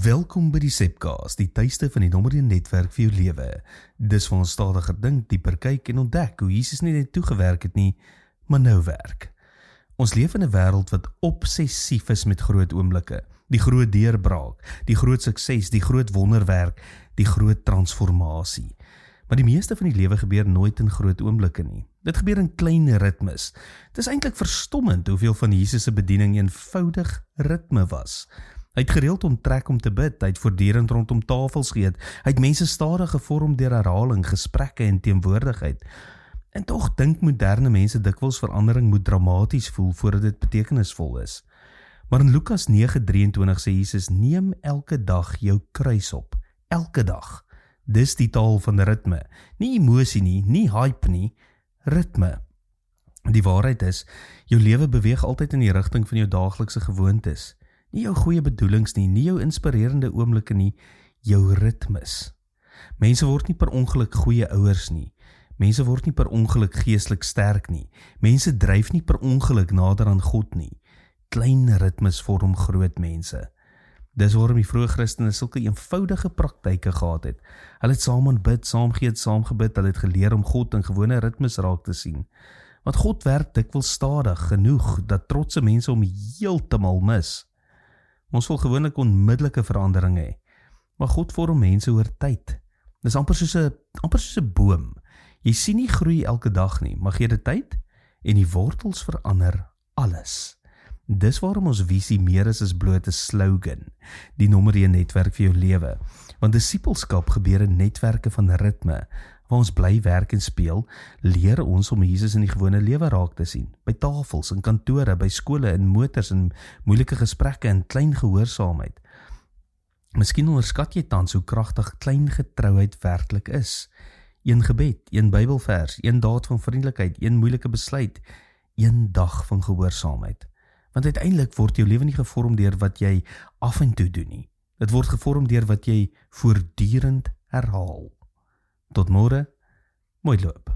Welkom by die Sepcast, die tuiste van die nommer 1 netwerk vir jou lewe. Dis waar ons stadiger dink, dieper kyk en ontdek hoe Jesus nie net toegewerk het nie, maar nou werk. Ons leef in 'n wêreld wat obsessief is met groot oomblikke, die groot deurbraak, die groot sukses, die groot wonderwerk, die groot transformasie. Maar die meeste van die lewe gebeur nooit in groot oomblikke nie. Dit gebeur in klein ritmes. Dit is eintlik verstommend hoeveel van Jesus se bediening eenvoudig ritme was. Hy het gereeld onttrek om te bid, hy het voortdurend rondom tafels geëet, hy het mense stadig gevorm deur herhaling, gesprekke en teenwoordigheid. En tog dink moderne mense dikwels verandering moet dramaties voel voordat dit betekenisvol is. Maar in Lukas 9:23 sê Jesus, neem elke dag jou kruis op, elke dag. Dis die taal van ritme, nie emosie nie, nie hype nie, ritme. Die waarheid is, jou lewe beweeg altyd in die rigting van jou daaglikse gewoontes. Nie jou goeie bedoelings nie, nie jou inspirerende oomblikke nie, jou ritmes. Mense word nie per ongeluk goeie ouers nie. Mense word nie per ongeluk geestelik sterk nie. Mense dryf nie per ongeluk nader aan God nie. Klein ritmes vorm groot mense. Dis waarom die vroeë Christene sulke eenvoudige praktyke gehad het. Hulle het saam aanbid, saam geëet, saam gebid, hulle het geleer om God in gewone ritmes raak te sien. Want God werk dikwels stadig genoeg dat trotse mense hom heeltemal mis. Ons wil gewoonlik onmiddellike verandering hê, maar God vorm mense oor tyd. Dis amper soos 'n boom. Jy sien nie groei elke dag nie, maar gee dit tyd en die wortels verander alles. Dis waarom ons visie meer is as bloot 'n slogan, die nommer 1 netwerk vir jou lewe. Want disippelskap gebeur in netwerke van ritme, waar ons bly werk en speel, leer ons om Jesus in die gewone lewe raak te sien. By tafels, in kantore, by skole, in motors, in moeilike gesprekke, in klein gehoorsaamheid. Miskien onderskat jy tans hoe kragtig klein getrouheid werklik is. Een gebed, een Bybelvers, een daad van vriendelikheid, een moeilike besluit, een dag van gehoorsaamheid. Want uiteindelik word jou lewe nie gevorm deur wat jy af en toe doen nie. Dit word gevorm deur wat jy voortdurend herhaal. Tot môre, mooi loop.